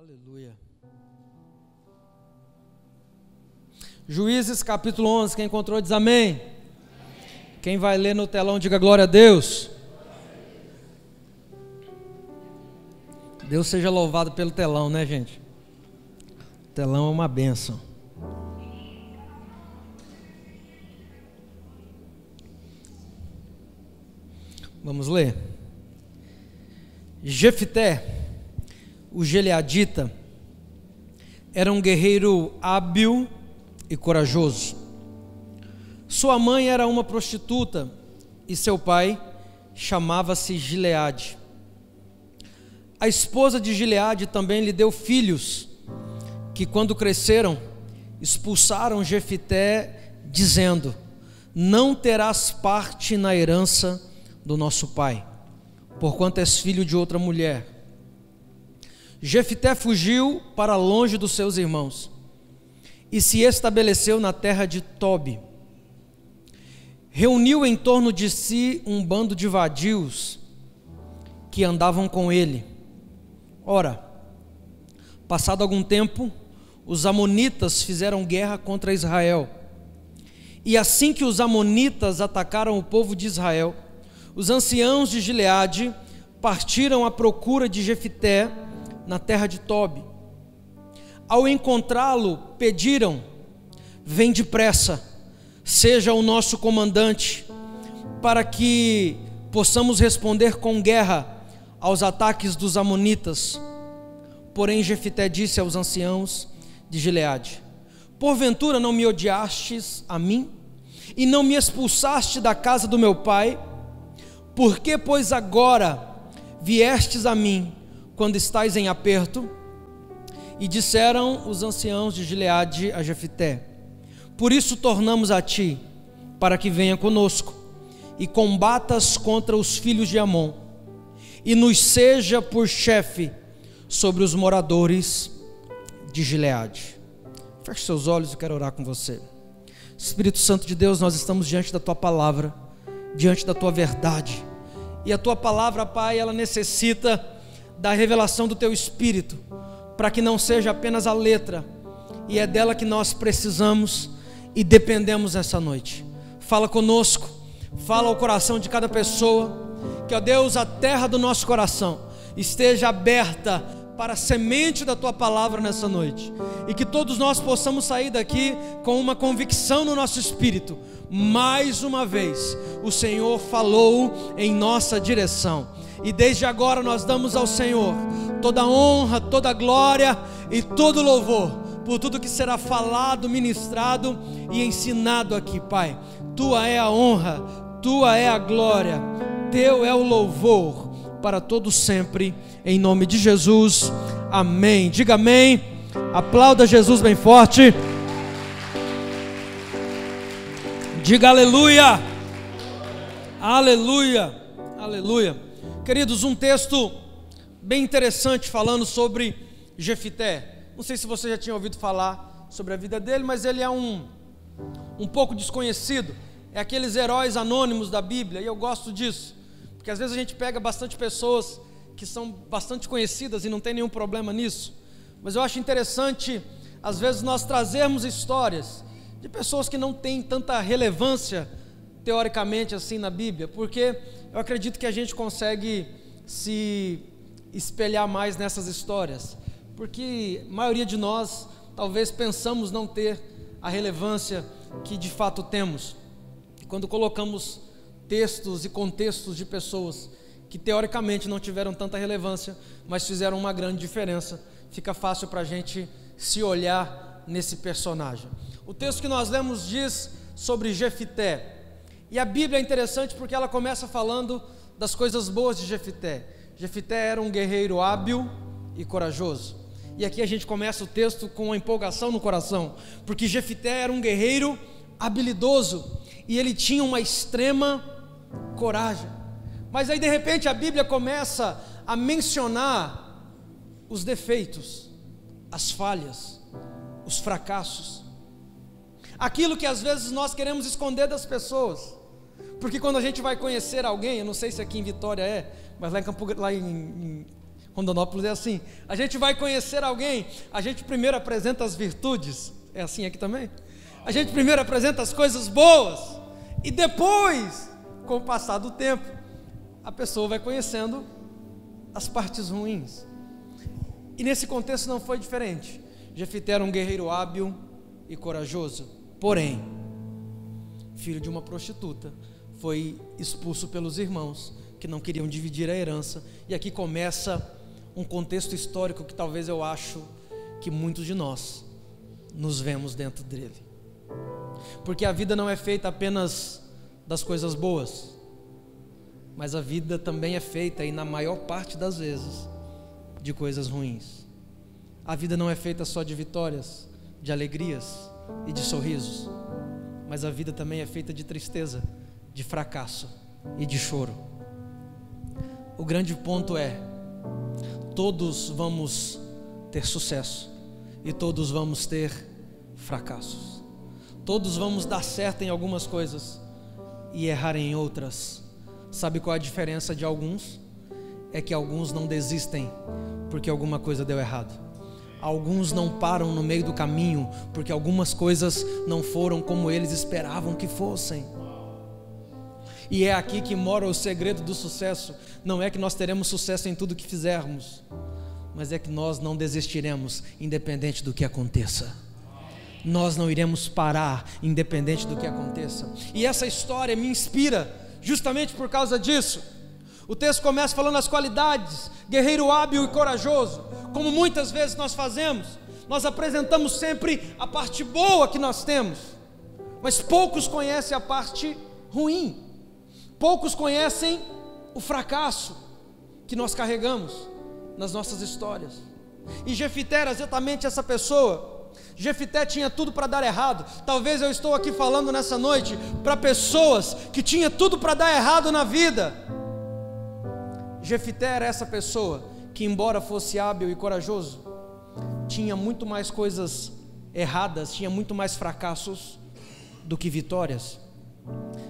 Aleluia. Juízes capítulo 11, quem encontrou diz amém. Quem vai ler no telão diga glória a Deus. Deus seja louvado pelo telão, né, gente? O telão é uma bênção. Vamos ler. Jefté, o gileadita, era um guerreiro hábil e corajoso. Sua mãe era uma prostituta e seu pai chamava-se Gileade. A esposa de Gileade também lhe deu filhos, que quando cresceram, expulsaram Jefté, dizendo: não terás parte na herança do nosso pai, porquanto és filho de outra mulher. Jefté fugiu para longe dos seus irmãos e se estabeleceu na terra de Tobi. Reuniu em torno de si um bando de vadios que andavam com ele. Ora, passado algum tempo, os amonitas fizeram guerra contra Israel. E assim que os amonitas atacaram o povo de Israel, os anciãos de Gileade partiram à procura de Jefté na terra de Tobi. Ao encontrá-lo, pediram: vem depressa, seja o nosso comandante, para que possamos responder com guerra aos ataques dos amonitas. Porém Jefté disse aos anciãos de Gileade: porventura não me odiastes a mim, e não me expulsaste da casa do meu pai? Por que, pois, agora viestes a mim quando estais em aperto? E disseram os anciãos de Gileade a Jefté: por isso tornamos a ti, para que venha conosco e combatas contra os filhos de Amon, e nos seja por chefe sobre os moradores de Gileade. Feche seus olhos, eu quero orar com você. Espírito Santo de Deus, nós estamos diante da tua palavra, diante da tua verdade, e a tua palavra, Pai, ela necessita da revelação do teu Espírito, para que não seja apenas a letra, e é dela que nós precisamos e dependemos essa noite. Fala conosco, fala ao coração de cada pessoa, que, ó Deus, a terra do nosso coração esteja aberta para a semente da tua palavra nessa noite, e que todos nós possamos sair daqui com uma convicção no nosso espírito: mais uma vez o Senhor falou em nossa direção, e desde agora nós damos ao Senhor toda a honra, toda a glória e todo o louvor por tudo que será falado, ministrado e ensinado aqui, Pai. Tua é a honra, tua é a glória, teu é o louvor para todos sempre, em nome de Jesus, amém. Diga amém, aplauda Jesus bem forte, diga aleluia, aleluia, aleluia. Queridos, um texto bem interessante falando sobre Jefté. Não sei se você já tinha ouvido falar sobre a vida dele, mas ele é um pouco desconhecido. É aqueles heróis anônimos da Bíblia, e eu gosto disso, porque às vezes a gente pega bastante pessoas que são bastante conhecidas e não tem nenhum problema nisso, mas eu acho interessante às vezes nós trazermos histórias de pessoas que não têm tanta relevância teoricamente assim na Bíblia, porque eu acredito que a gente consegue se espelhar mais nessas histórias, porque a maioria de nós talvez pensamos não ter a relevância que de fato temos. Quando colocamos textos e contextos de pessoas que teoricamente não tiveram tanta relevância, mas fizeram uma grande diferença, fica fácil para a gente se olhar nesse personagem. O texto que nós lemos diz sobre Jefté, e a Bíblia é interessante porque ela começa falando das coisas boas de Jefté. Jefté era um guerreiro hábil e corajoso, e aqui a gente começa o texto com uma empolgação no coração, porque Jefté era um guerreiro habilidoso, e ele tinha uma extrema coragem. Mas aí de repente a Bíblia começa a mencionar os defeitos, as falhas, os fracassos, aquilo que às vezes nós queremos esconder das pessoas, porque quando a gente vai conhecer alguém, eu não sei se aqui em Vitória mas lá em Rondonópolis é assim. A gente vai conhecer alguém, a gente primeiro apresenta as virtudes. É assim aqui também? A gente primeiro apresenta as coisas boas, e depois, com o passar do tempo, a pessoa vai conhecendo as partes ruins. E nesse contexto não foi diferente. Jefité era um guerreiro hábil e corajoso, porém, filho de uma prostituta, foi expulso pelos irmãos, que não queriam dividir a herança. E aqui começa um contexto histórico que talvez eu acho que muitos de nós nos vemos dentro dele. Porque a vida não é feita apenas das coisas boas, mas a vida também é feita, e na maior parte das vezes, de coisas ruins. A vida não é feita só de vitórias, de alegrias e de sorrisos, mas a vida também é feita de tristeza, de fracasso e de choro. O grande ponto é: todos vamos ter sucesso e todos vamos ter fracassos. Todos vamos dar certo em algumas coisas e errar em outras. Sabe qual é a diferença de alguns? É que alguns não desistem porque alguma coisa deu errado. Alguns não param no meio do caminho porque algumas coisas não foram como eles esperavam que fossem. E é aqui que mora o segredo do sucesso. Não é que nós teremos sucesso em tudo que fizermos, mas é que nós não desistiremos independente do que aconteça. Nós não iremos parar independente do que aconteça. E essa história me inspira justamente por causa disso. O texto começa falando as qualidades: guerreiro hábil e corajoso. Como muitas vezes nós fazemos, nós apresentamos sempre a parte boa que nós temos, mas poucos conhecem a parte ruim. Poucos conhecem o fracasso que nós carregamos nas nossas histórias. E Jefité era exatamente essa pessoa. Jefité tinha tudo para dar errado. Talvez eu estou aqui falando nessa noite para pessoas que tinham tudo para dar errado na vida. Jefité era essa pessoa que, embora fosse hábil e corajoso, tinha muito mais coisas erradas, tinha muito mais fracassos do que vitórias.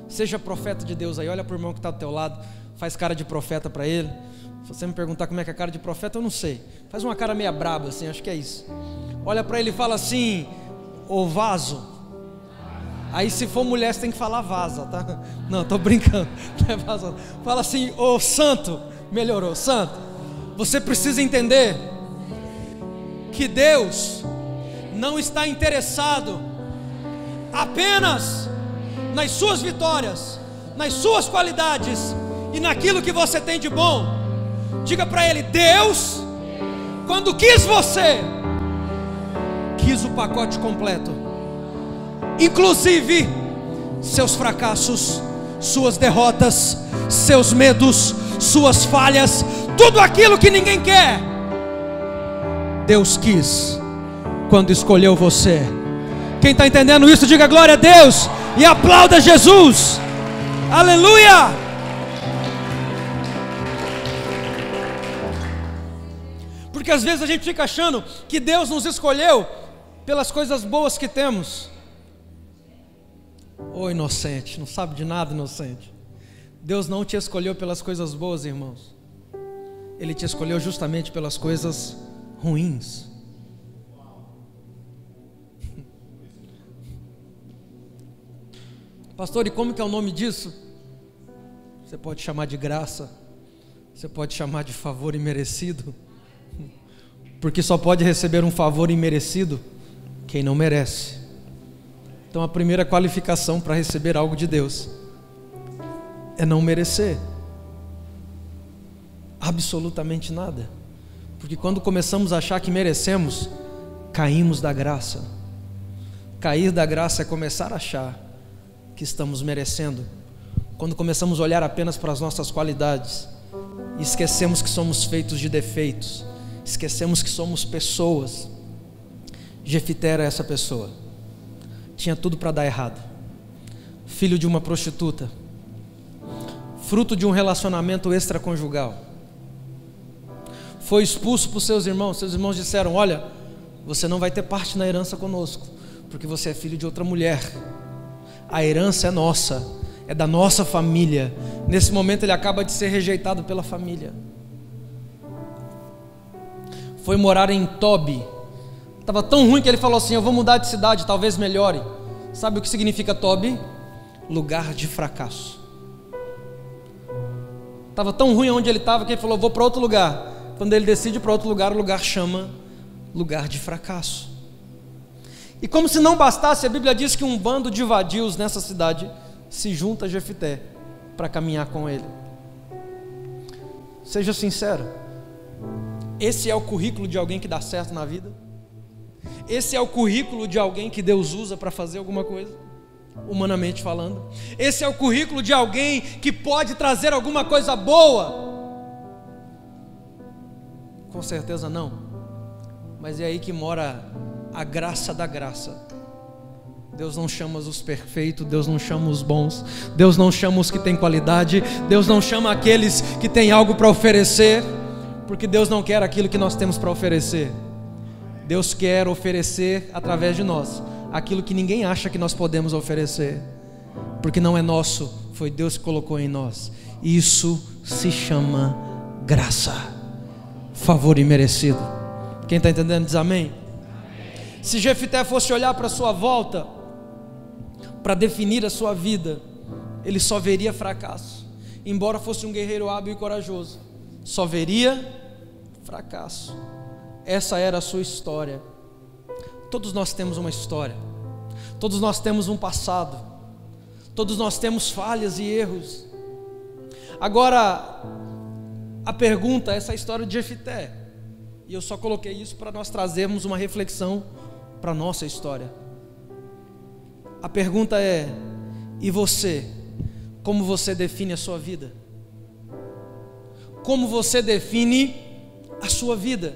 Seja profeta de Deus aí, olha para o irmão que está do teu lado, faz cara de profeta para ele. Se você me perguntar como é que é a cara de profeta, eu não sei. Faz uma cara meia braba assim, acho que é isso. Olha para ele e fala assim: ô vaso. Aí se for mulher você tem que falar vaza, tá? Não, estou brincando, não é vaso. Fala assim: ô santo. Melhorou, santo. Você precisa entender que Deus não está interessado apenas nas suas vitórias, nas suas qualidades e naquilo que você tem de bom. Diga para ele: Deus, quando quis você, quis o pacote completo, inclusive seus fracassos, suas derrotas, seus medos, suas falhas, tudo aquilo que ninguém quer. Deus quis quando escolheu você. Quem está entendendo isso, diga glória a Deus e aplauda Jesus. Aleluia! Porque às vezes a gente fica achando que Deus nos escolheu pelas coisas boas que temos. Ô inocente, não sabe de nada, inocente. Deus não te escolheu pelas coisas boas, irmãos. Ele te escolheu justamente pelas coisas ruins. Pastor, e como que é o nome disso? Você pode chamar de graça, você pode chamar de favor imerecido, porque só pode receber um favor imerecido quem não merece. Então a primeira qualificação para receber algo de Deus é não merecer absolutamente nada. Porque quando começamos a achar que merecemos, caímos da graça. Cair da graça é começar a achar que estamos merecendo. Quando começamos a olhar apenas para as nossas qualidades e esquecemos que somos feitos de defeitos, esquecemos que somos pessoas. Jefité era essa pessoa. Tinha tudo para dar errado. Filho de uma prostituta, fruto de um relacionamento extraconjugal, foi expulso por seus irmãos. Seus irmãos disseram: olha, você não vai ter parte na herança conosco, porque você é filho de outra mulher. A herança é nossa, é da nossa família. Nesse momento ele acaba de ser rejeitado pela família. foi morar em Tobi. Estava tão ruim que ele falou assim: eu vou mudar de cidade, talvez melhore. Sabe o que significa Tobi? Lugar de fracasso. Estava tão ruim onde ele estava que ele falou: vou para outro lugar. Quando ele decide para outro lugar, o lugar chama lugar de fracasso. E como se não bastasse, a Bíblia diz que um bando de vadios nessa cidade se junta a Jefté para caminhar com ele. Seja sincero, esse é o currículo de alguém que dá certo na vida? Esse é o currículo de alguém que Deus usa para fazer alguma coisa, humanamente falando? Esse é o currículo de alguém que pode trazer alguma coisa boa? Com certeza não. Mas é aí que mora a graça da graça. Deus não chama os perfeitos, Deus não chama os bons, Deus não chama os que têm qualidade, Deus não chama aqueles que têm algo para oferecer, porque Deus não quer aquilo que nós temos para oferecer. Deus quer oferecer através de nós aquilo que ninguém acha que nós podemos oferecer, porque não é nosso, foi Deus que colocou em nós. Isso se chama graça, favor imerecido. Quem está entendendo diz amém? Se Jefté fosse olhar para a sua volta para definir a sua vida, ele só veria fracasso. Embora fosse um guerreiro hábil e corajoso, só veria fracasso. Essa era a sua história. Todos nós temos uma história, todos nós temos um passado, todos nós temos falhas e erros. Agora, a pergunta é essa história de Jefté, e eu só coloquei isso para nós trazermos uma reflexão para a nossa história. A pergunta é: e você? Como você define a sua vida? Como você define a sua vida?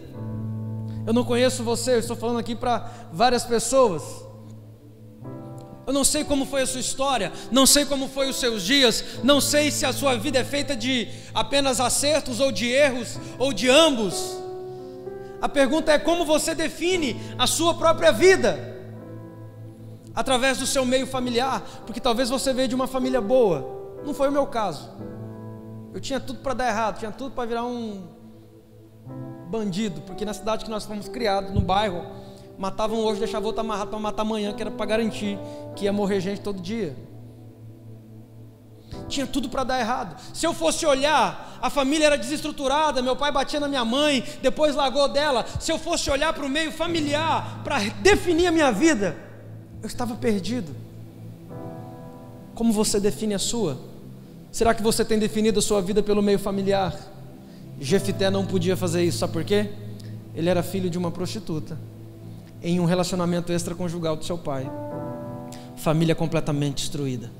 Eu não conheço você, eu estou falando aqui para várias pessoas. Eu não sei como foi a sua história, não sei como foi os seus dias, não sei se a sua vida é feita de apenas acertos ou de erros, ou de ambos. A pergunta é: como você define a sua própria vida? Através do seu meio familiar, porque talvez você veio de uma família boa. Não foi o meu caso. Eu tinha tudo para dar errado, tinha tudo para virar um bandido, porque na cidade que nós fomos criados, no bairro, matavam hoje, deixavam outro amarrado para matar amanhã, que era para garantir que ia morrer gente todo dia. Tinha tudo para dar errado. Se eu fosse olhar, a família era desestruturada, meu pai batia na minha mãe, depois largou dela. Se eu fosse olhar para o meio familiar, para definir a minha vida, eu estava perdido. Como você define a sua? Será que você tem definido a sua vida pelo meio familiar? Jefté não podia fazer isso, sabe por quê? Ele era filho de uma prostituta, em um relacionamento extraconjugal do seu pai. Família completamente destruída.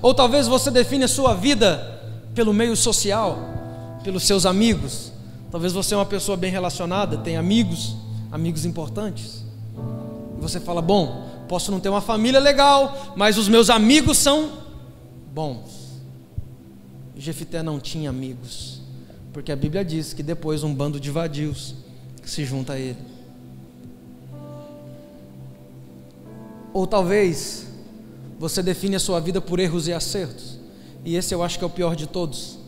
Ou talvez você define a sua vida pelo meio social, pelos seus amigos. Talvez você é uma pessoa bem relacionada, tem amigos importantes. E você fala: bom, posso não ter uma família legal, mas os meus amigos são bons. Jefté não tinha amigos, porque a Bíblia diz que depois um bando de vadios se junta a ele. Ou talvez você define a sua vida por erros e acertos, e esse eu acho que é o pior de todos,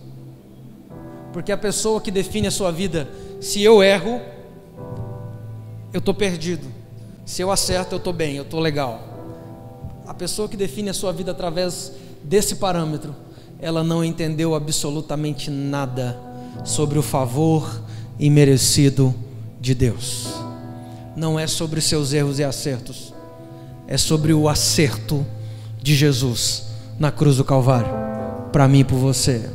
porque a pessoa que define a sua vida: se eu erro, eu estou perdido, se eu acerto, eu estou bem, eu estou legal. A pessoa que define a sua vida através desse parâmetro, ela não entendeu absolutamente nada sobre o favor imerecido de Deus. Não é sobre seus erros e acertos, é sobre o acerto de Jesus na cruz do Calvário, para mim e por você.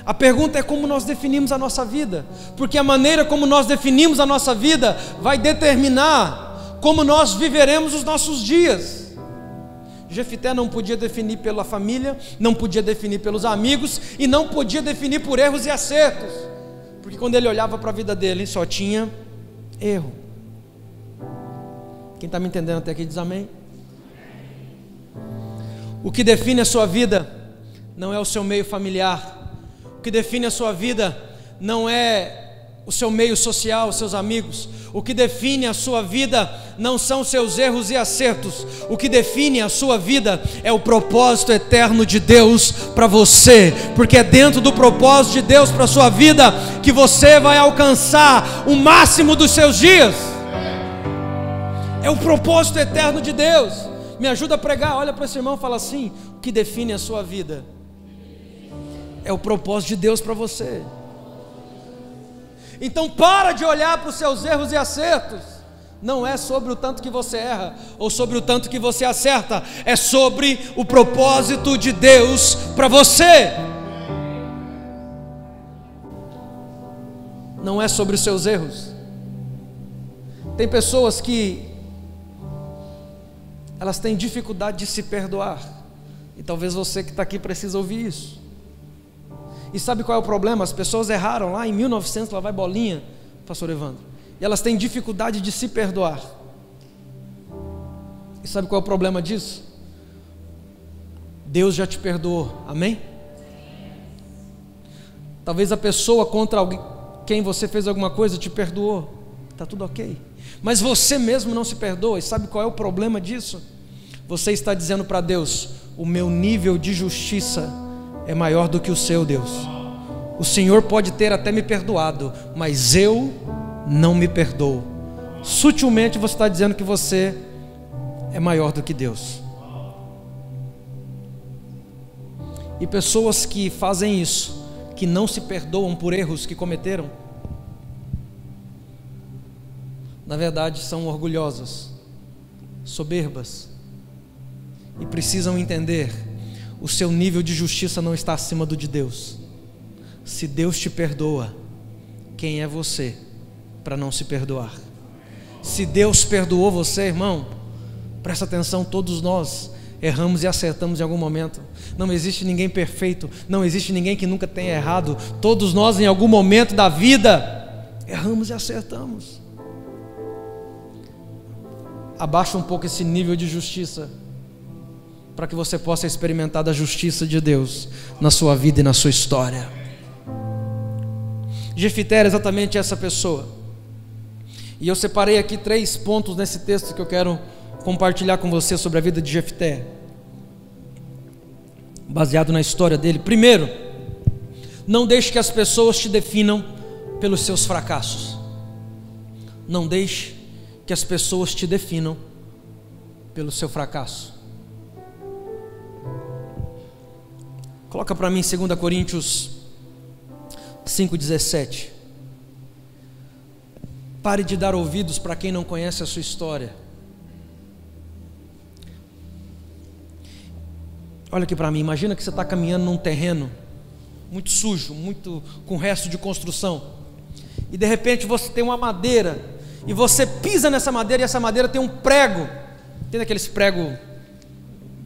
A pergunta é como nós definimos a nossa vida, porque a maneira como nós definimos a nossa vida vai determinar como nós viveremos os nossos dias. Jefté não podia definir pela família, não podia definir pelos amigos, e não podia definir por erros e acertos, porque quando ele olhava para a vida dele, só tinha erro. Quem está me entendendo até aqui diz amém? O que define a sua vida não é o seu meio familiar. O que define a sua vida não é o seu meio social, os seus amigos. O que define a sua vida não são seus erros e acertos. O que define a sua vida é o propósito eterno de Deus para você, porque é dentro do propósito de Deus para a sua vida que você vai alcançar o máximo dos seus dias. É o propósito eterno de Deus. Me ajuda a pregar, olha para esse irmão e fala assim: o que define a sua vida é o propósito de Deus para você. Então para de olhar para os seus erros e acertos. Não é sobre o tanto que você erra ou sobre o tanto que você acerta, é sobre o propósito de Deus para você. Não é sobre os seus erros. Tem pessoas que elas têm dificuldade de se perdoar, e talvez você que está aqui precisa ouvir isso. E sabe qual é o problema? As pessoas erraram lá em 1900, lá vai bolinha, pastor Evandro, e elas têm dificuldade de se perdoar. E sabe qual é o problema disso? Deus já te perdoou, amém? Talvez a pessoa contra alguém, quem você fez alguma coisa, te perdoou, está tudo ok, mas você mesmo não se perdoa. E sabe qual é o problema disso? Você está dizendo para Deus: o meu nível de justiça é maior do que o seu, Deus. O Senhor pode ter até me perdoado, mas eu não me perdoo. Sutilmente você está dizendo que você é maior do que Deus. E pessoas que fazem isso, que não se perdoam por erros que cometeram, na verdade são orgulhosas, soberbas, e precisam entender: o seu nível de justiça não está acima do de Deus. Se Deus te perdoa, quem é você para não se perdoar? Se Deus perdoou você, irmão, presta atenção, todos nós erramos e acertamos em algum momento. Não existe ninguém perfeito, não existe ninguém que nunca tenha errado. Todos nós em algum momento da vida erramos e acertamos. Abaixa um pouco esse nível de justiça, para que você possa experimentar da justiça de Deus na sua vida e na sua história. Jefité era exatamente essa pessoa. E eu separei aqui 3 pontos nesse texto que eu quero compartilhar com você sobre a vida de Jefité, baseado na história dele. Primeiro, não deixe que as pessoas te definam pelos seus fracassos. Não deixe que as pessoas te definam pelo seu fracasso. Coloca para mim 2 Coríntios 5,17. Pare de dar ouvidos para quem não conhece a sua história. Olha aqui para mim, imagina que você está caminhando num terreno muito sujo, muito com resto de construção, e de repente você tem uma madeira, e você pisa nessa madeira, e essa madeira tem um prego, tem aqueles pregos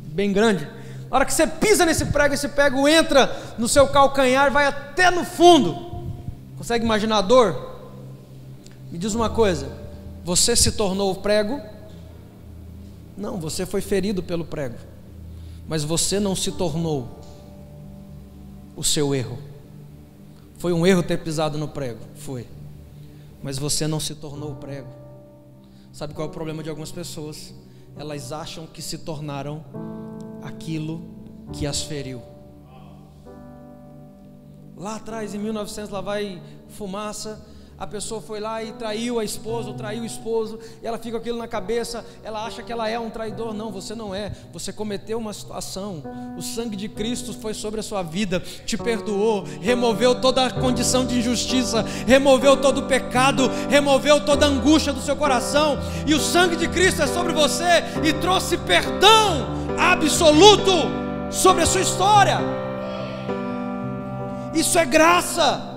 bem grande. Na hora que você pisa nesse prego, esse prego entra no seu calcanhar, vai até no fundo. Consegue imaginar a dor? Me diz uma coisa: você se tornou o prego? Não, você foi ferido pelo prego, mas você não se tornou o seu erro. Foi um erro ter pisado no prego, foi, mas você não se tornou o prego. Sabe qual é o problema de algumas pessoas? Elas acham que se tornaram aquilo que as feriu. Lá atrás, em 1900, lá vai fumaça, a pessoa foi lá e traiu a esposa, ou traiu o esposo, e ela fica com aquilo na cabeça, ela acha que ela é um traidor. Não, você não é, você cometeu uma situação, o sangue de Cristo foi sobre a sua vida, te perdoou, removeu toda a condição de injustiça, removeu todo o pecado, removeu toda a angústia do seu coração, e o sangue de Cristo é sobre você, e trouxe perdão absoluto sobre a sua história. Isso é graça.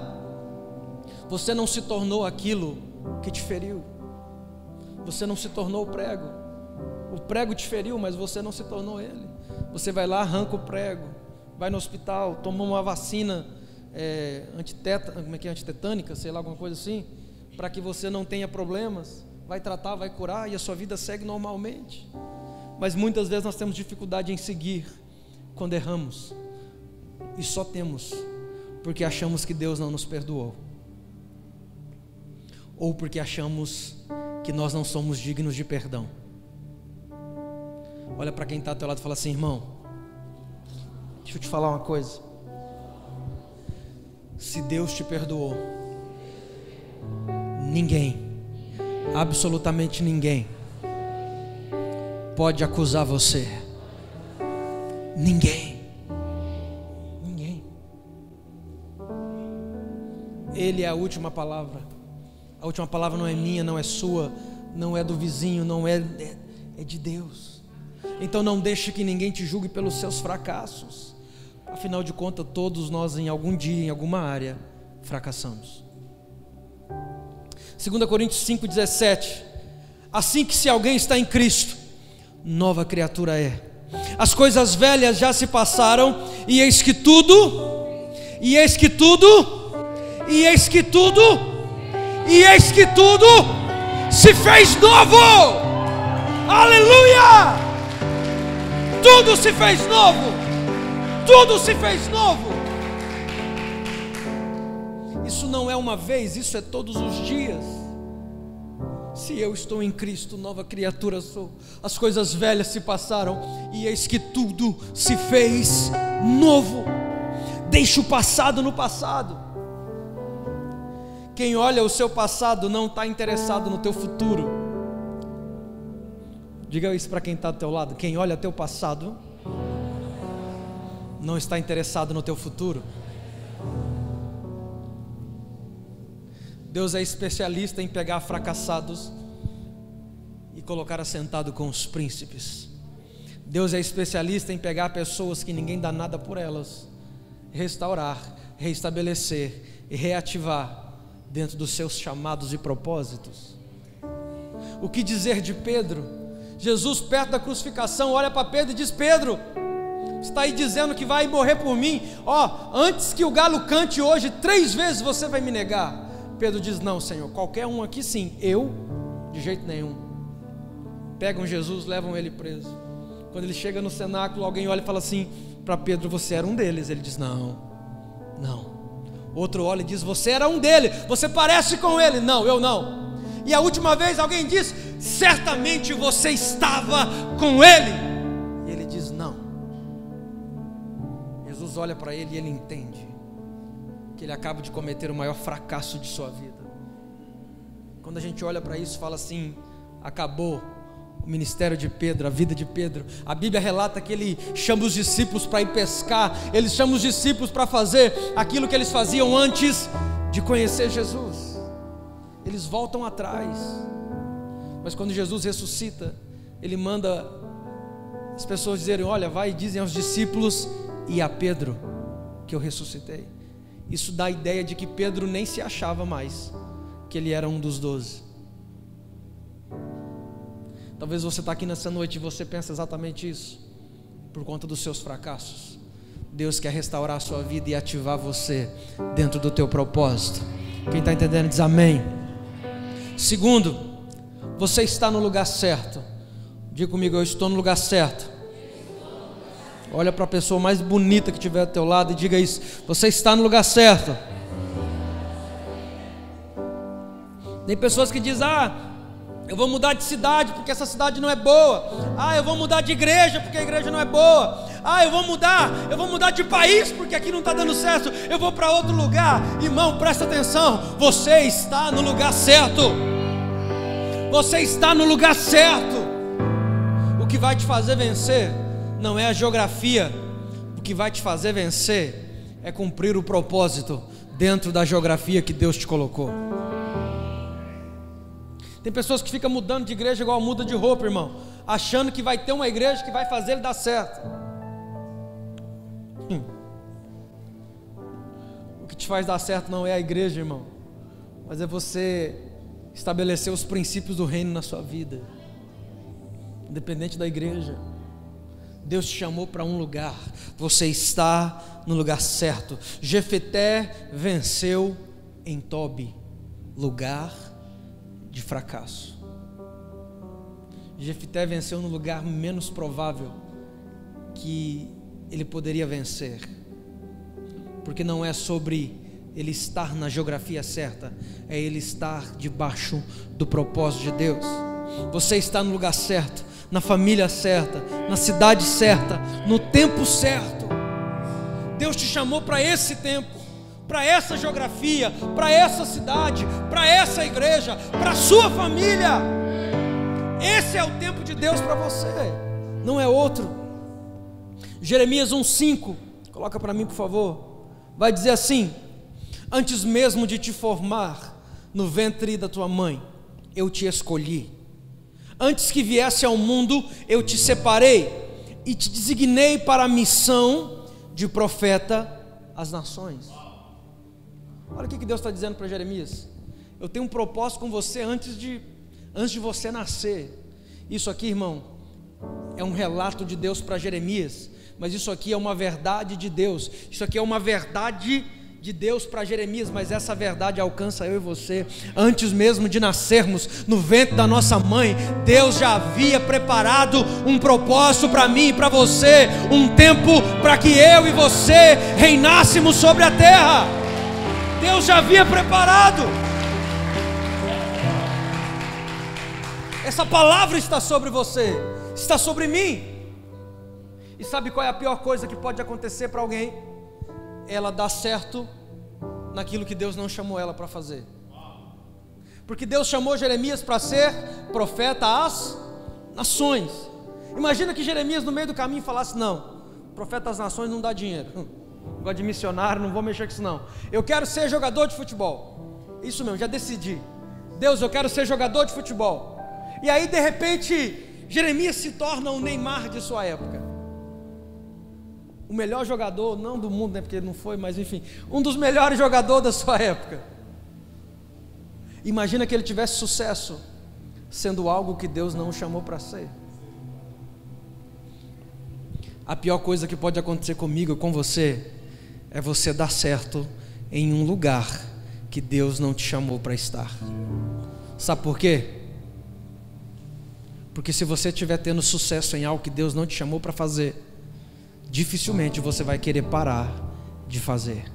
Você não se tornou aquilo que te feriu. Você não se tornou o prego. O prego te feriu, mas você não se tornou ele. Você vai lá, arranca o prego, vai no hospital, toma uma vacina antitetânica, sei lá, alguma coisa assim, para que você não tenha problemas. Vai tratar, vai curar, e a sua vida segue normalmente. Mas muitas vezes nós temos dificuldade em seguir quando erramos, e só temos porque achamos que Deus não nos perdoou. ou porque achamos que nós não somos dignos de perdão. Olha para quem está ao teu lado e fala assim: irmão, deixa eu te falar uma coisa. Se Deus te perdoou, ninguém, absolutamente ninguém, pode acusar você. Ninguém. Ele é a última palavra. A última palavra não é minha, não é sua, não é do vizinho, não é de Deus. Então não deixe que ninguém te julgue pelos seus fracassos. Afinal de contas, todos nós em algum dia, em alguma área, fracassamos. 2 Coríntios 5,17. Assim que se alguém está em Cristo, nova criatura é. As coisas velhas já se passaram, e eis que tudo se fez novo. Aleluia! Tudo se fez novo. Tudo se fez novo. Isso não é uma vez, isso é todos os dias. Se eu estou em Cristo, nova criatura sou. As coisas velhas se passaram, e eis que tudo se fez novo. Deixa o passado no passado. Quem olha o seu passado não está interessado no teu futuro. Diga isso para quem está do teu lado. Quem olha teu passado não está interessado no teu futuro. Deus é especialista em pegar fracassados e colocar assentado com os príncipes. Deus é especialista em pegar pessoas que ninguém dá nada por elas, restaurar, reestabelecer e reativar dentro dos seus chamados e propósitos. O que dizer de Pedro? Jesus, perto da crucificação, olha para Pedro e diz: Pedro, você está aí dizendo que vai morrer por mim? Antes que o galo cante hoje, 3 vezes você vai me negar. Pedro diz: não, Senhor, qualquer um aqui sim, eu de jeito nenhum. Pegam Jesus, levam ele preso. Quando ele chega no cenáculo, alguém olha e fala assim para Pedro: você era um deles. Ele diz: não. Outro olha e diz: você era um deles, você parece com ele. Não, eu não. E a última vez alguém diz: certamente você estava com ele. E ele diz: não. Jesus olha para ele e ele entende que ele acaba de cometer o maior fracasso de sua vida. Quando a gente olha para isso, fala assim: acabou o ministério de Pedro, a vida de Pedro. A Bíblia relata que ele chama os discípulos para ir pescar. Ele chama os discípulos para fazer aquilo que eles faziam antes de conhecer Jesus. Eles voltam atrás. Mas quando Jesus ressuscita, ele manda as pessoas dizerem: olha, vai e dizem aos discípulos e a Pedro que eu ressuscitei. Isso dá a ideia de que Pedro nem se achava mais que ele era um dos 12. Talvez você está aqui nessa noite e você pensa exatamente isso, por conta dos seus fracassos. Deus quer restaurar a sua vida e ativar você dentro do teu propósito. Quem está entendendo diz amém. Segundo, você está no lugar certo. Diga comigo: eu estou no lugar certo. Olha para a pessoa mais bonita que estiver ao teu lado e diga isso: você está no lugar certo. Tem pessoas que dizem: eu vou mudar de cidade porque essa cidade não é boa. Eu vou mudar de igreja porque a igreja não é boa. Eu vou mudar de país porque aqui não está dando certo. Eu vou para outro lugar. Irmão, presta atenção, você está no lugar certo. Você está no lugar certo. O que vai te fazer vencer não é a geografia. O que vai te fazer vencer é cumprir o propósito dentro da geografia que Deus te colocou. Tem pessoas que ficam mudando de igreja igual muda de roupa, irmão, achando que vai ter uma igreja que vai fazer ele dar certo. O que te faz dar certo não é a igreja, irmão, mas é você estabelecer os princípios do reino na sua vida, independente da igreja. Deus te chamou para um lugar, você está no lugar certo. Jefté venceu em Tobi, lugar de fracasso. Jefté venceu no lugar menos provável que ele poderia vencer, porque não é sobre ele estar na geografia certa, é ele estar debaixo do propósito de Deus. Você está no lugar certo, na família certa, na cidade certa, no tempo certo. Deus te chamou para esse tempo, para essa geografia, para essa cidade, para essa igreja, para a sua família. Esse é o tempo de Deus para você, não é outro. Jeremias 1:5, coloca para mim por favor, vai dizer assim: antes mesmo de te formar no ventre da tua mãe, eu te escolhi. Antes que viesse ao mundo, eu te separei e te designei para a missão de profeta às nações. Olha o que Deus está dizendo para Jeremias: eu tenho um propósito com você antes de você nascer. Isso aqui, irmão, é um relato de Deus para Jeremias, mas isso aqui é uma verdade de Deus. Isso aqui é uma verdade de Deus para Jeremias, mas essa verdade alcança eu e você. Antes mesmo de nascermos no ventre da nossa mãe, Deus já havia preparado um propósito para mim e para você, um tempo para que eu e você reinássemos sobre a terra. Deus já havia preparado. Essa palavra está sobre você, está sobre mim. E sabe qual é a pior coisa que pode acontecer para alguém? Ela dá certo naquilo que Deus não chamou ela para fazer. Porque Deus chamou Jeremias para ser profeta às nações. Imagina que Jeremias no meio do caminho falasse: não, profeta às nações não dá dinheiro, gosto de missionário, não vou mexer com isso não. Eu quero ser jogador de futebol. Isso mesmo, já decidi. Deus, eu quero ser jogador de futebol. E aí de repente Jeremias se torna o Neymar de sua época, o melhor jogador, não do mundo, né, porque ele não foi, mas enfim, um dos melhores jogadores da sua época. Imagina que ele tivesse sucesso sendo algo que Deus não o chamou para ser. A pior coisa que pode acontecer comigo e com você é você dar certo em um lugar que Deus não te chamou para estar. Sabe por quê? Porque se você estiver tendo sucesso em algo que Deus não te chamou para fazer, dificilmente você vai querer parar de fazer.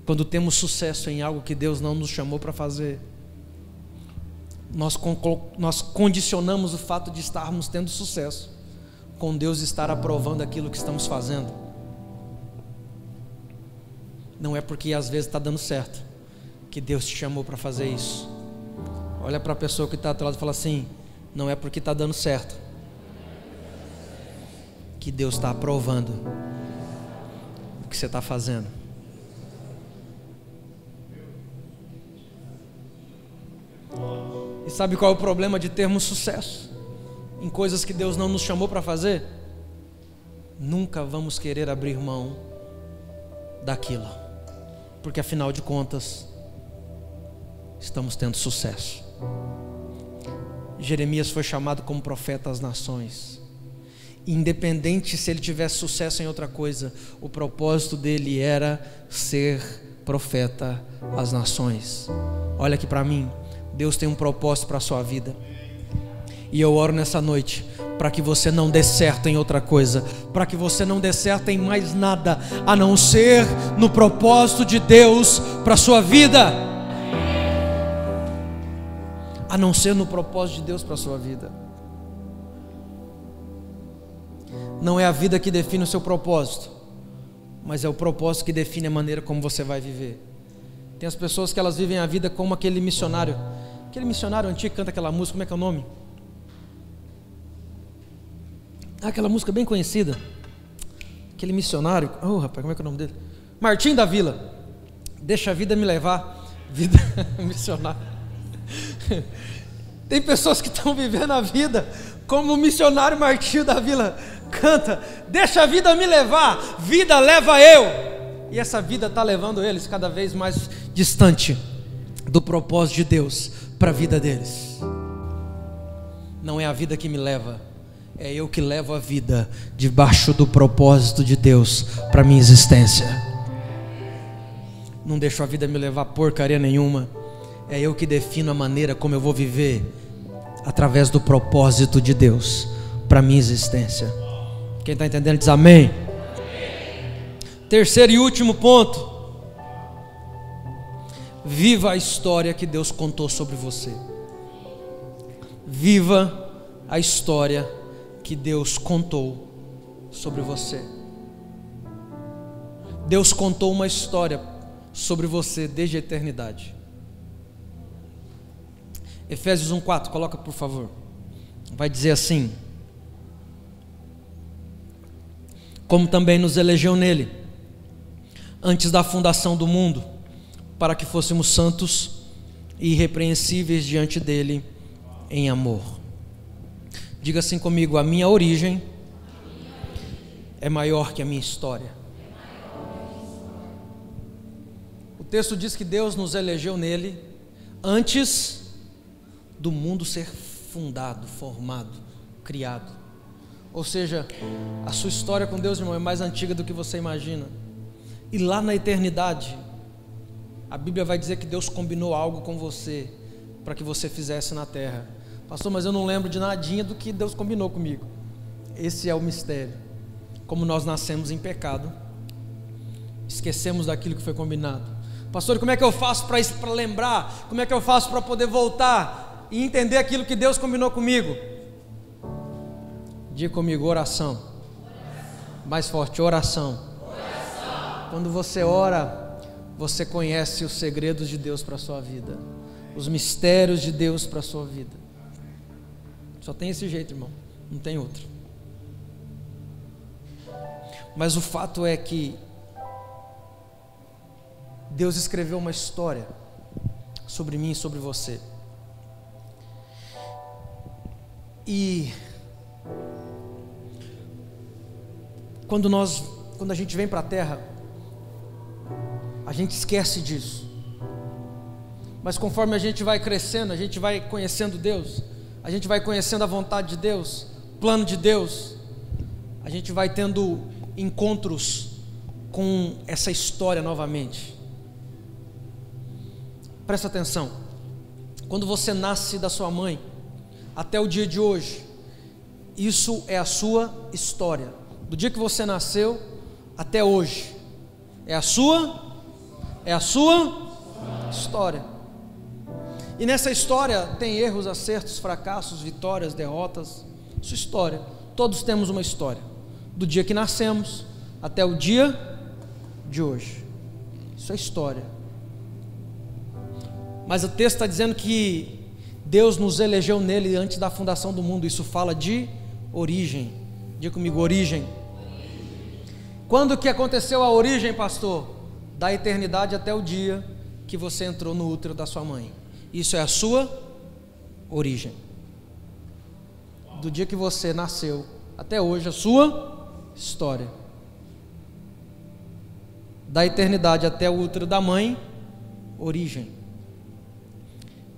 Quando temos sucesso em algo que Deus não nos chamou para fazer, nós condicionamos o fato de estarmos tendo sucesso com Deus estar aprovando aquilo que estamos fazendo. Não é porque às vezes está dando certo que Deus te chamou para fazer isso. Olha para a pessoa que está ao teu lado e fala assim: não é porque está dando certo que Deus está aprovando o que você está fazendo. E sabe qual é o problema de termos sucesso em coisas que Deus não nos chamou para fazer? Nunca vamos querer abrir mão daquilo, porque afinal de contas estamos tendo sucesso. Jeremias foi chamado como profeta às nações. Independente se ele tivesse sucesso em outra coisa, o propósito dele era ser profeta às nações. Olha aqui para mim, Deus tem um propósito para a sua vida, e eu oro nessa noite para que você não dê certo em outra coisa, para que você não dê certo em mais nada a não ser no propósito de Deus para a sua vida. A não ser no propósito de Deus para a sua vida. Não é a vida que define o seu propósito, mas é o propósito que define a maneira como você vai viver. Tem as pessoas que elas vivem a vida como aquele missionário antigo que canta aquela música, como é que é o nome? Aquela música bem conhecida, aquele missionário, rapaz, como é que é o nome dele? Martim da Vila. Deixa a vida me levar. Vida missionário. Tem pessoas que estão vivendo a vida como o missionário Martinho da Vila canta: deixa a vida me levar, vida leva eu. E essa vida está levando eles cada vez mais distante do propósito de Deus para a vida deles. Não é a vida que me leva, é eu que levo a vida debaixo do propósito de Deus para a minha existência. Não deixo a vida me levar porcaria nenhuma. É eu que defino a maneira como eu vou viver através do propósito de Deus para a minha existência. Quem está entendendo diz amém. Terceiro e último ponto. Viva a história que Deus contou sobre você. Viva a história que Deus contou sobre você. Deus contou uma história sobre você desde a eternidade. Efésios 1:4, coloca por favor. Vai dizer assim: como também nos elegeu nele, antes da fundação do mundo, para que fôssemos santos e irrepreensíveis diante dele em amor. Diga assim comigo: a minha origem é maior que a minha história. O texto diz que Deus nos elegeu nele antes do mundo ser fundado, formado, criado. Ou seja, a sua história com Deus, irmão, é mais antiga do que você imagina. E lá na eternidade, a Bíblia vai dizer que Deus combinou algo com você para que você fizesse na terra. Pastor, mas eu não lembro de nadinha do que Deus combinou comigo. Esse é o mistério. Como nós nascemos em pecado, esquecemos daquilo que foi combinado. Pastor, como é que eu faço para lembrar? Como é que eu faço para poder voltar e entender aquilo que Deus combinou comigo? Diga comigo: oração. Mais forte: oração. Quando você ora, você conhece os segredos de Deus para a sua vida, os mistérios de Deus para a sua vida. Só tem esse jeito, irmão, não tem outro. Mas o fato é que Deus escreveu uma história sobre mim e sobre você. E quando a gente vem para a terra, a gente esquece disso. Mas conforme a gente vai crescendo, a gente vai conhecendo Deus, a gente vai conhecendo a vontade de Deus, o plano de Deus, a gente vai tendo encontros com essa história novamente. Presta atenção. Quando você nasce da sua mãe até o dia de hoje, isso é a sua história. Do dia que você nasceu até hoje, é a sua história. E nessa história tem erros, acertos, fracassos, vitórias, derrotas. Sua história. Todos temos uma história, do dia que nascemos até o dia de hoje. Isso é história. Mas o texto está dizendo que Deus nos elegeu nele antes da fundação do mundo. Isso fala de origem. Diga comigo: origem. Quando que aconteceu a origem, pastor? Da eternidade até o dia que você entrou no útero da sua mãe. Isso é a sua origem. Do dia que você nasceu até hoje, a sua história. Da eternidade até o útero da mãe, origem.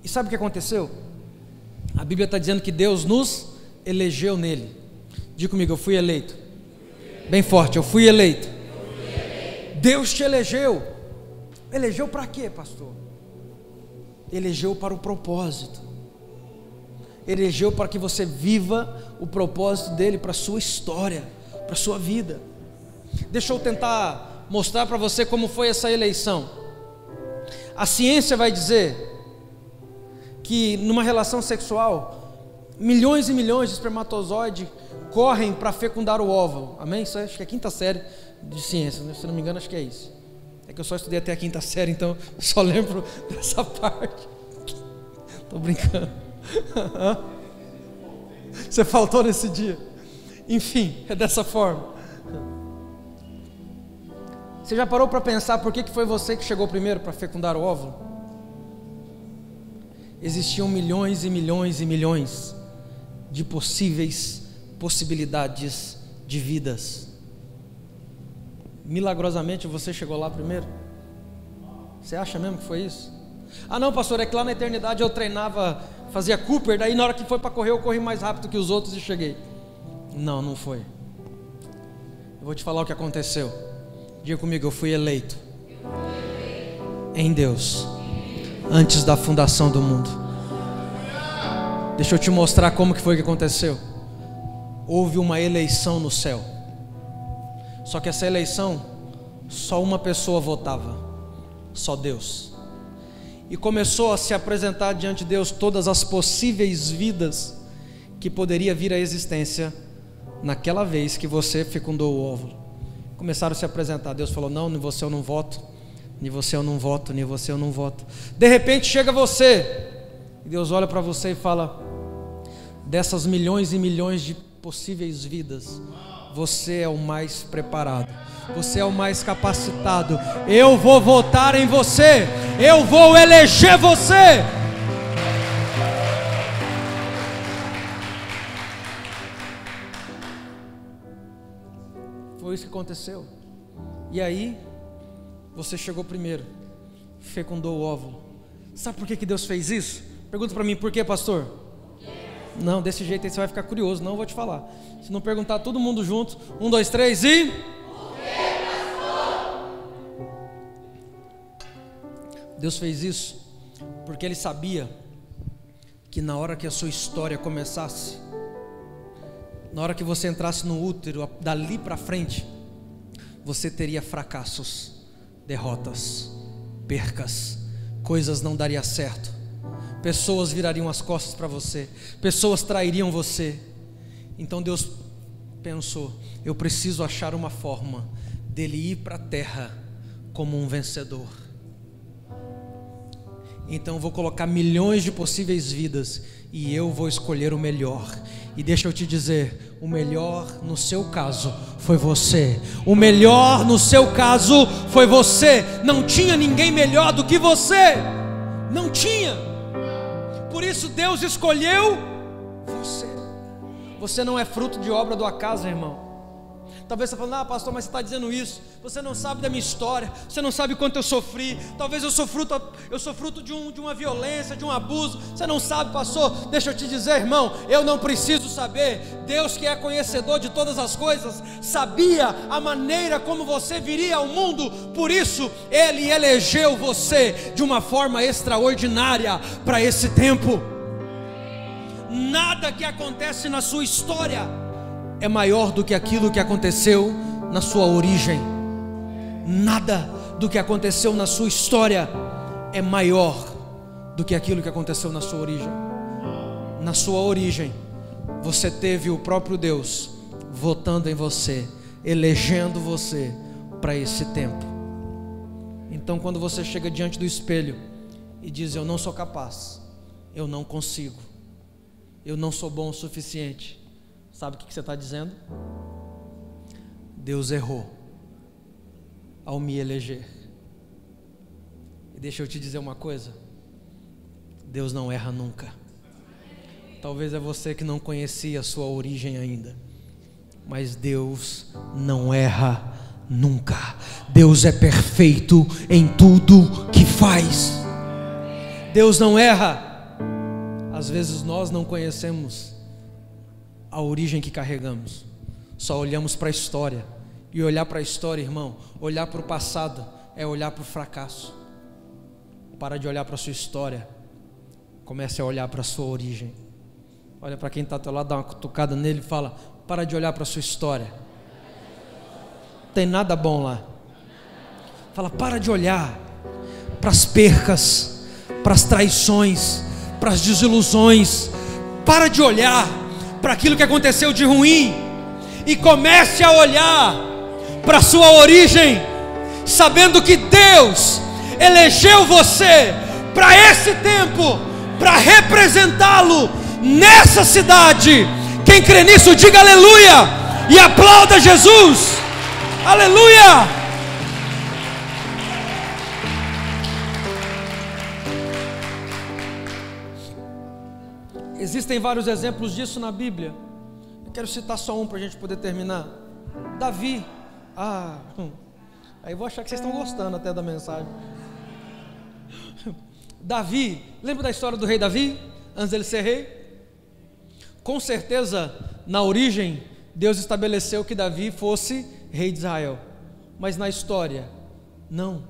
E sabe o que aconteceu? A Bíblia está dizendo que Deus nos elegeu nele. Diga comigo: eu fui eleito. Bem forte: eu fui eleito. Deus te elegeu. Elegeu para quê, pastor? Elegeu para o propósito. Elegeu para que você viva o propósito dele para a sua história, para a sua vida. Deixa eu tentar mostrar para você como foi essa eleição. A ciência vai dizer que numa relação sexual, milhões e milhões de espermatozoides correm para fecundar o óvulo. Amém? Isso acho que é a quinta série de ciência, né? Se não me engano, acho que é isso. É que eu só estudei até a quinta série, então só lembro dessa parte. Tô brincando. Você faltou nesse dia. Enfim, é dessa forma. Você já parou para pensar por que foi você que chegou primeiro para fecundar o óvulo? Existiam milhões e milhões e milhões de possibilidades de vidas. Milagrosamente você chegou lá primeiro? Você acha mesmo que foi isso? Ah não, pastor, é que lá na eternidade eu treinava, fazia Cooper, daí na hora que foi para correr eu corri mais rápido que os outros e cheguei. Não, não foi. Eu vou te falar o que aconteceu. Diga comigo: eu fui eleito em Deus antes da fundação do mundo. Deixa eu te mostrar como que foi que aconteceu. Houve uma eleição no céu. Só que essa eleição só uma pessoa votava, só Deus. E começou a se apresentar diante de Deus todas as possíveis vidas que poderia vir à existência naquela vez que você fecundou o óvulo. Começaram a se apresentar. Deus falou: não, nem você eu não voto, nem você eu não voto, nem você eu não voto. De repente chega você, e Deus olha para você e fala: dessas milhões e milhões de possíveis vidas, você é o mais preparado, você é o mais capacitado. Eu vou votar em você, eu vou eleger você. Foi isso que aconteceu. E aí, você chegou primeiro, fecundou o óvulo. Sabe por que Deus fez isso? Pergunta para mim, por quê, pastor? Não, desse jeito aí você vai ficar curioso, não eu vou te falar. Se não perguntar todo mundo junto, 1, 2, 3 e... Por quê, pastor? Deus fez isso porque Ele sabia que na hora que a sua história começasse, na hora que você entrasse no útero, dali para frente, você teria fracassos, derrotas, percas, coisas não daria certo, pessoas virariam as costas para você, pessoas trairiam você. Então Deus pensou: eu preciso achar uma forma dele ir para a terra como um vencedor. Então vou colocar milhões de possíveis vidas e eu vou escolher o melhor. E deixa eu te dizer, o melhor no seu caso foi você. O melhor no seu caso foi você. Não tinha ninguém melhor do que você. Não tinha. Por isso Deus escolheu você. Você não é fruto de obra do acaso, irmão. Talvez você fale: ah, pastor, mas você está dizendo isso, você não sabe da minha história, você não sabe quanto eu sofri. Talvez eu sou fruto de uma violência, de um abuso. Você não sabe, pastor. Deixa eu te dizer, irmão, eu não preciso saber. Deus, que é conhecedor de todas as coisas, sabia a maneira como você viria ao mundo. Por isso Ele elegeu você de uma forma extraordinária para esse tempo. Nada que acontece na sua história é maior do que aquilo que aconteceu na sua origem. Nada do que aconteceu na sua história é maior do que aquilo que aconteceu na sua origem. Na sua origem, você teve o próprio Deus votando em você, elegendo você para esse tempo. Então, quando você chega diante do espelho e diz: eu não sou capaz, eu não consigo, eu não sou bom o suficiente, sabe o que você está dizendo? Deus errou ao me eleger. E deixa eu te dizer uma coisa: Deus não erra nunca. Talvez é você que não conhecia a sua origem ainda, mas Deus não erra nunca. Deus é perfeito em tudo que faz. Deus não erra. Às vezes nós não conhecemos a origem que carregamos, só olhamos para a história. E olhar para a história, irmão, olhar para o passado é olhar para o fracasso. Para de olhar para a sua história, comece a olhar para a sua origem. Olha para quem está ao teu lado, dá uma cutucada nele e fala: para de olhar para a sua história, não tem nada bom lá. Fala: para de olhar para as percas, para as traições, para as desilusões. Para de olhar para aquilo que aconteceu de ruim e comece a olhar para a sua origem, sabendo que Deus elegeu você para esse tempo, para representá-lo nessa cidade. Quem crê nisso, diga aleluia e aplauda Jesus. Aleluia. Existem vários exemplos disso na Bíblia. Eu quero citar só um para a gente poder terminar. Davi. Aí eu vou achar que vocês estão gostando até da mensagem. Davi, lembra da história do rei Davi? Antes dele ser rei? Com certeza, na origem, Deus estabeleceu que Davi fosse rei de Israel. Mas na história, não.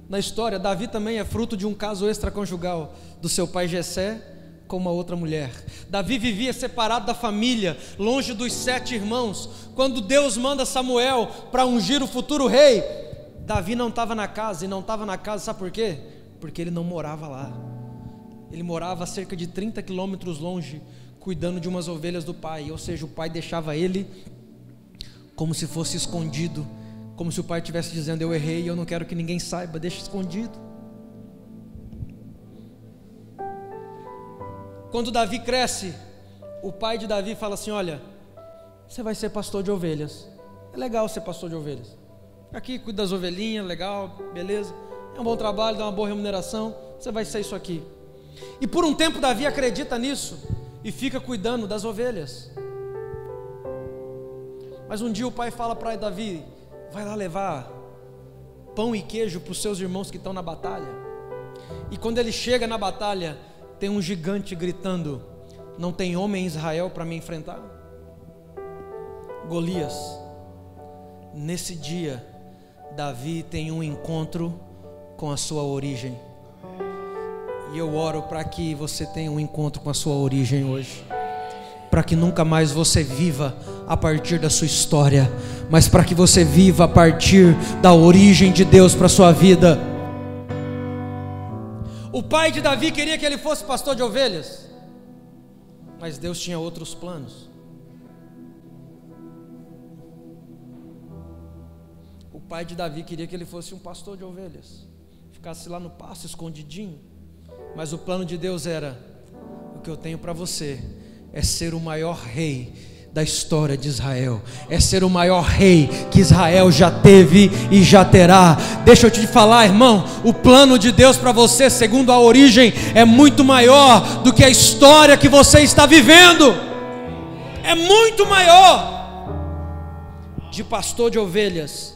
Na história, Davi também é fruto de um caso extraconjugal do seu pai Jessé com uma outra mulher. Davi vivia separado da família, longe dos 7 irmãos. Quando Deus manda Samuel para ungir o futuro rei, Davi não estava na casa, e não estava na casa, sabe por quê? Porque ele não morava lá. Ele morava a cerca de 30 quilômetros longe, cuidando de umas ovelhas do pai. Ou seja, o pai deixava ele como se fosse escondido, como se o pai estivesse dizendo: eu errei e eu não quero que ninguém saiba, deixa escondido. Quando Davi cresce, o pai de Davi fala assim: olha, você vai ser pastor de ovelhas. É legal ser pastor de ovelhas. Aqui cuida das ovelhinhas, legal, beleza. É um bom trabalho, dá uma boa remuneração. Você vai ser isso aqui. E por um tempo Davi acredita nisso e fica cuidando das ovelhas. Mas um dia o pai fala para Davi: vai lá levar pão e queijo para os seus irmãos que estão na batalha. E quando ele chega na batalha, tem um gigante gritando: não tem homem em Israel para me enfrentar? Golias. Nesse dia, Davi tem um encontro com a sua origem. E eu oro para que você tenha um encontro com a sua origem hoje, para que nunca mais você viva a partir da sua história, mas para que você viva a partir da origem de Deus para a sua vida. O pai de Davi queria que ele fosse pastor de ovelhas, mas Deus tinha outros planos. O pai de Davi queria que ele fosse um pastor de ovelhas, ficasse lá no pasto escondidinho. Mas o plano de Deus era: o que eu tenho para você é ser o maior rei da história de Israel, é ser o maior rei que Israel já teve e já terá. Deixa eu te falar, irmão, o plano de Deus para você, segundo a origem, é muito maior do que a história que você está vivendo. É muito maior. De pastor de ovelhas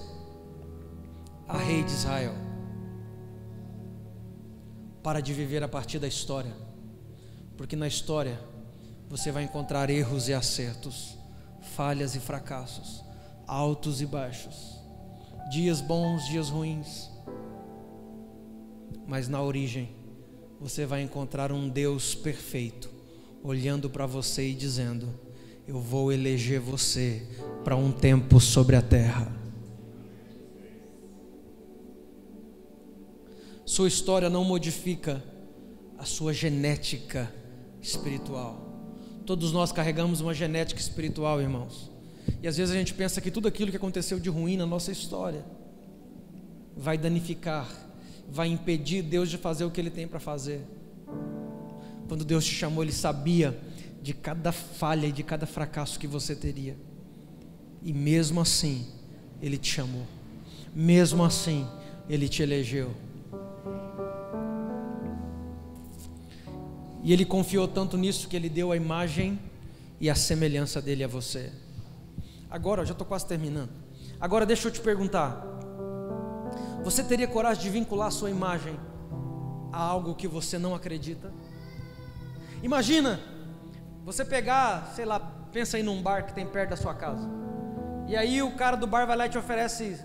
a rei de Israel. Para de viver a partir da história, porque na história você vai encontrar erros e acertos, falhas e fracassos, altos e baixos, dias bons, dias ruins. Mas na origem você vai encontrar um Deus perfeito, olhando para você e dizendo: eu vou eleger você para um tempo sobre a terra. Sua história não modifica a sua genética espiritual. Todos nós carregamos uma genética espiritual, irmãos. E às vezes a gente pensa que tudo aquilo que aconteceu de ruim na nossa história vai danificar, vai impedir Deus de fazer o que Ele tem para fazer. Quando Deus te chamou, Ele sabia de cada falha e de cada fracasso que você teria. E mesmo assim, Ele te chamou. Mesmo assim, Ele te elegeu. E Ele confiou tanto nisso que Ele deu a imagem e a semelhança dEle a você. Agora, já estou quase terminando. Agora deixa eu te perguntar: você teria coragem de vincular a sua imagem a algo que você não acredita? Imagina, você pegar, sei lá, pensa aí num bar que tem perto da sua casa. E aí o cara do bar vai lá e te oferece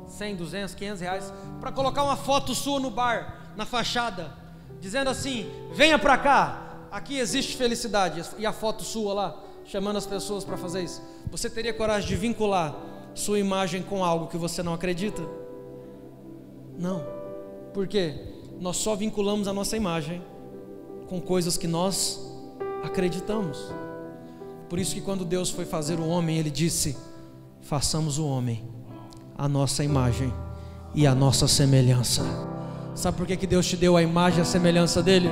100, 200, 500 reais para colocar uma foto sua no bar, na fachada, dizendo assim: venha para cá, aqui existe felicidade. E a foto sua lá, chamando as pessoas para fazer isso. Você teria coragem de vincular sua imagem com algo que você não acredita? Não. Por quê? Nós só vinculamos a nossa imagem com coisas que nós acreditamos. Por isso que quando Deus foi fazer o homem, Ele disse: façamos o homem a nossa imagem e a nossa semelhança. Sabe por que Deus te deu a imagem e a semelhança dEle?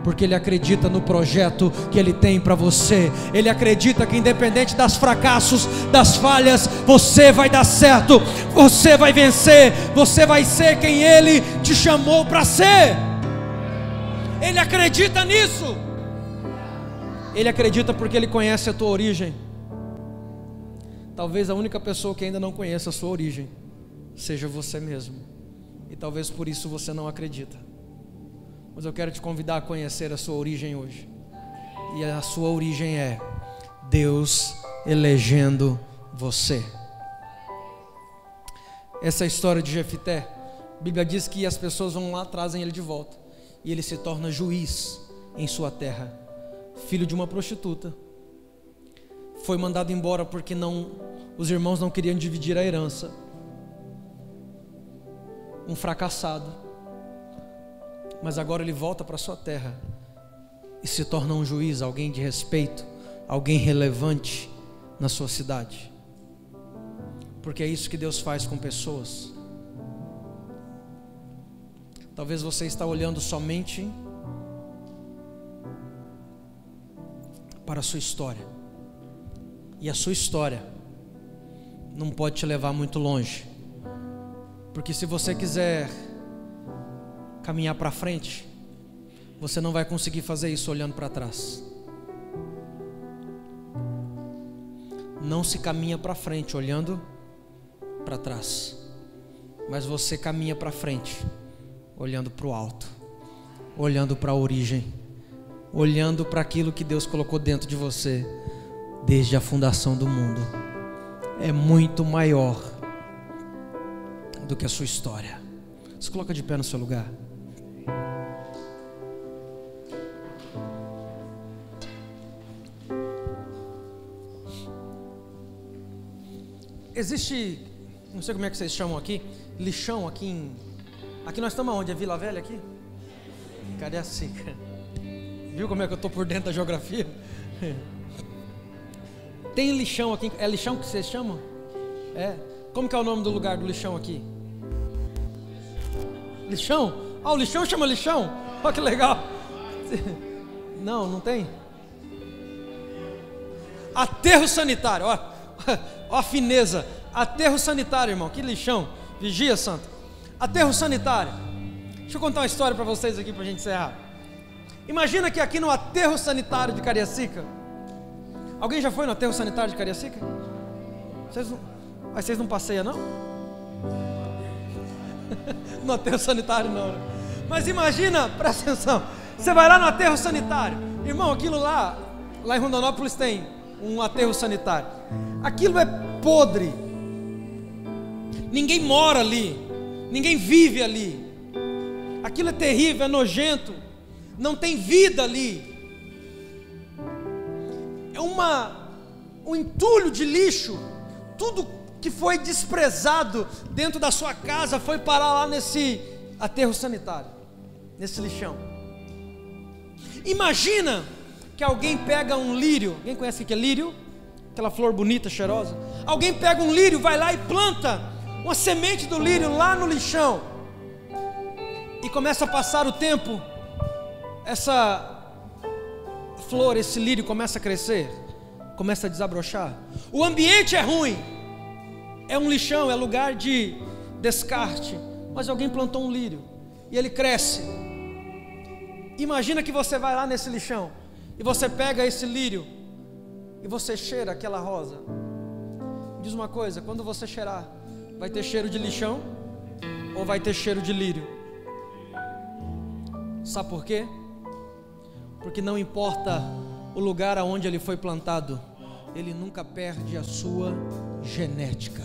Porque Ele acredita no projeto que Ele tem para você. Ele acredita que independente das fracassos, das falhas, você vai dar certo, você vai vencer, você vai ser quem Ele te chamou para ser. Ele acredita nisso. Ele acredita porque Ele conhece a tua origem. Talvez a única pessoa que ainda não conheça a sua origem seja você mesmo. E talvez por isso você não acredita. Mas eu quero te convidar a conhecer a sua origem hoje. E a sua origem é Deus elegendo você. Essa é a história de Jefité. A Bíblia diz que as pessoas vão lá, trazem ele de volta. E ele se torna juiz em sua terra. Filho de uma prostituta. Foi mandado embora porque os irmãos não queriam dividir a herança. um fracassado, mas agora ele volta para sua terra e se torna um juiz, alguém de respeito, alguém relevante na sua cidade. Porque é isso que Deus faz com pessoas. Talvez você está olhando somente para a sua história, e a sua história não pode te levar muito longe, porque se você quiser caminhar para frente, você não vai conseguir fazer isso olhando para trás. Não se caminha para frente olhando para trás, mas você caminha para frente olhando para o alto, olhando para a origem, olhando para aquilo que Deus colocou dentro de você desde a fundação do mundo. É muito maior do que a sua história. Se coloca de pé no seu lugar. Existe, não sei como é que vocês chamam aqui, lixão aqui aqui nós estamos onde? É Vila Velha aqui? Cariacica. Viu como é que eu estou por dentro da geografia? Tem lixão aqui, é lixão que vocês chamam? É. Como que é o nome do lugar do lixão aqui? Lixão? Ah, o lixão chama lixão? Olha que legal. Não, não tem? Aterro sanitário, ó a fineza. Aterro sanitário, irmão, que lixão. Vigia, santo. Aterro sanitário. Deixa eu contar uma história para vocês aqui para a gente encerrar. Imagina que aqui no aterro sanitário de Cariacica, alguém já foi no aterro sanitário de Cariacica? Vocês não passeiam, não? No aterro sanitário não, né? Mas imagina, presta atenção, você vai lá no aterro sanitário, irmão, aquilo lá em Rondonópolis tem um aterro sanitário, aquilo é podre, ninguém mora ali, ninguém vive ali, aquilo é terrível, é nojento, não tem vida ali, é um entulho de lixo, tudo que foi desprezado dentro da sua casa foi parar lá nesse aterro sanitário, nesse lixão. Imagina que alguém pega um lírio, alguém conhece o que é lírio? Aquela flor bonita, cheirosa. Alguém pega um lírio, vai lá e planta uma semente do lírio lá no lixão, e começa a passar o tempo, essa flor, esse lírio começa a crescer, começa a desabrochar. O ambiente é ruim, é um lixão, é lugar de descarte, mas alguém plantou um lírio e ele cresce. Imagina que você vai lá nesse lixão e você pega esse lírio e você cheira aquela rosa. Diz uma coisa, quando você cheirar, vai ter cheiro de lixão ou vai ter cheiro de lírio? Sabe por quê? Porque não importa o lugar aonde ele foi plantado, ele nunca perde a sua genética.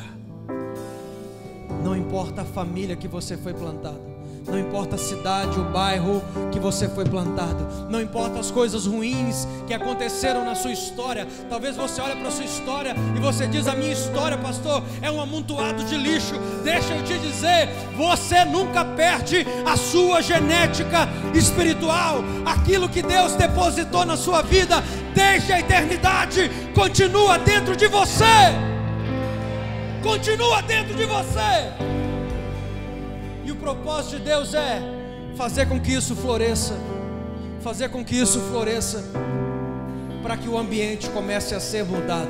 Não importa a família que você foi plantado, não importa a cidade, o bairro que você foi plantado, não importa as coisas ruins que aconteceram na sua história. Talvez você olhe para a sua história e você diz: a minha história, pastor, é um amontoado de lixo. Deixa eu te dizer, você nunca perde a sua genética espiritual. Aquilo que Deus depositou na sua vida desde a eternidade continua dentro de você. Continua dentro de você. E o propósito de Deus é fazer com que isso floresça, fazer com que isso floresça, para que o ambiente comece a ser mudado.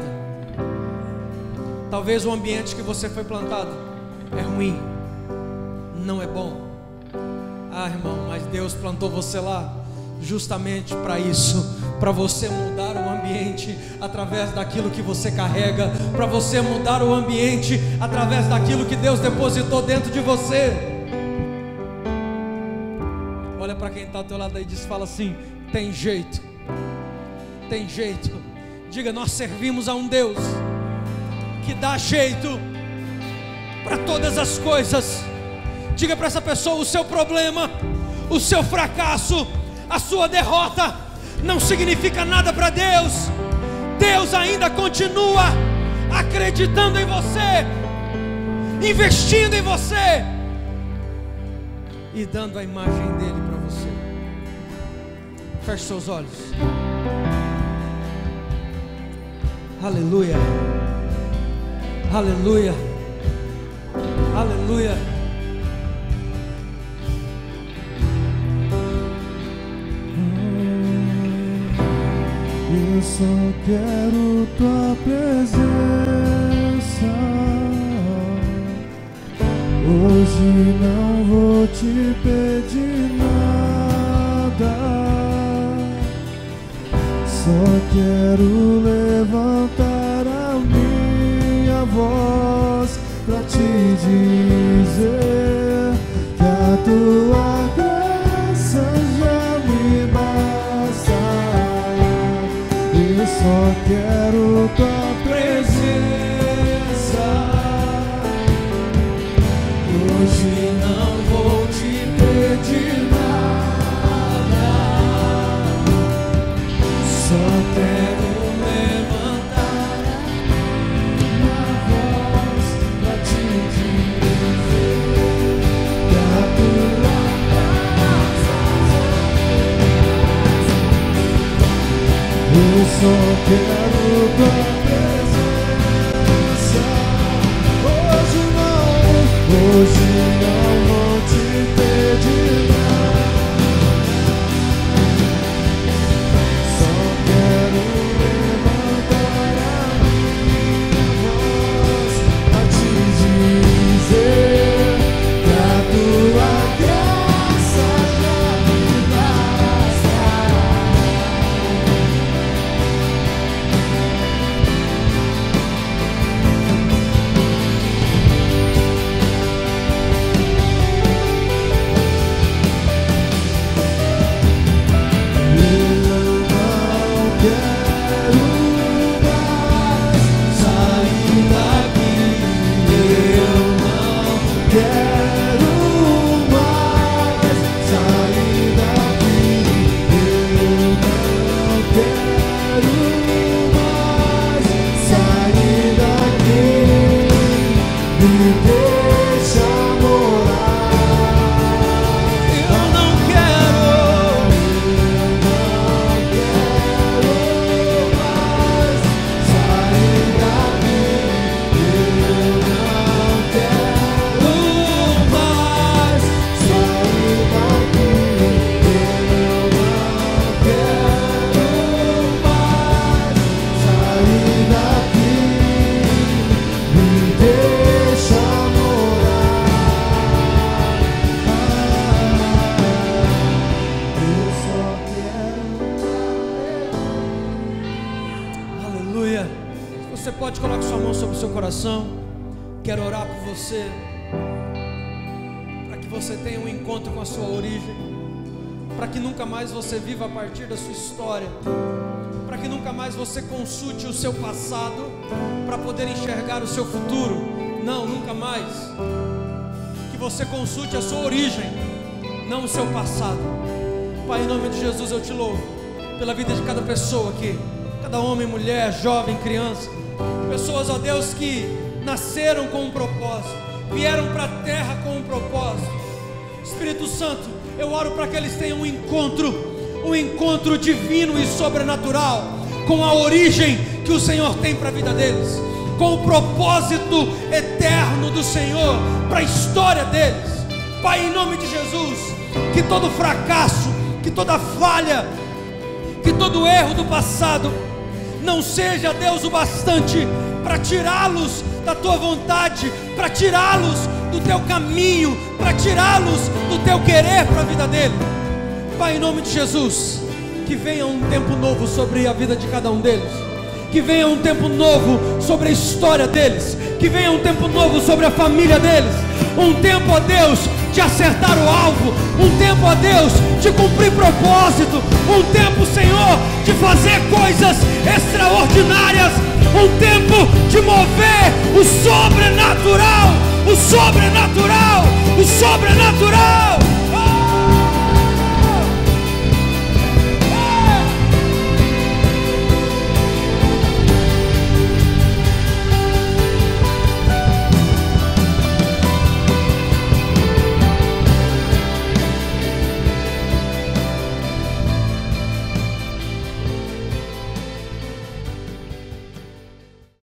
Talvez o ambiente que você foi plantado é ruim, não é bom. Ah, irmão, mas Deus plantou você lá justamente para isso, para você mudar o ambiente através daquilo que você carrega, para você mudar o ambiente através daquilo que Deus depositou dentro de você. Olha para quem está ao teu lado aí e diz, fala assim: tem jeito, tem jeito. Diga: nós servimos a um Deus que dá jeito para todas as coisas. Diga para essa pessoa: o seu problema, o seu fracasso, a sua derrota não significa nada para Deus. Deus ainda continua acreditando em você, investindo em você. e dando a imagem dele para você. Feche seus olhos. Aleluia, aleluia, aleluia. Eu só quero tua presença. Hoje não vou te pedir nada, só quero levantar a minha voz pra te dizer que a tua graça já me basta. Eu só quero tua presença. Hoje não vou te pedir nada, só quero levantar minha voz pra te dizer que a tua graça eu só quero tua presença. Hoje não vou te pedir nada, só quero levantar a minha voz a te dizer que a tua graça já me basta. Pode colocar sua mão sobre o seu coração. Quero orar por você, para que você tenha um encontro com a sua origem, para que nunca mais você viva a partir da sua história, para que nunca mais você consulte o seu passado para poder enxergar o seu futuro. Não, nunca mais. Que você consulte a sua origem, não o seu passado. Pai, em nome de Jesus eu te louvo pela vida de cada pessoa aqui, cada homem, mulher, jovem, criança. Pessoas, ó Deus, que nasceram com um propósito, vieram para a terra com um propósito. Espírito Santo, eu oro para que eles tenham um encontro divino e sobrenatural com a origem que o Senhor tem para a vida deles, com o propósito eterno do Senhor para a história deles. Pai, em nome de Jesus, que todo fracasso, que toda falha, que todo erro do passado não seja, Deus, o bastante para tirá-los da tua vontade, para tirá-los do teu caminho, para tirá-los do teu querer para a vida dele. Pai, em nome de Jesus, que venha um tempo novo sobre a vida de cada um deles, que venha um tempo novo sobre a história deles, que venha um tempo novo sobre a família deles, um tempo, ó Deus, de acertar o alvo, um tempo, ó Deus, de cumprir propósito, um tempo, Senhor, de fazer coisas extraordinárias, um tempo de mover o sobrenatural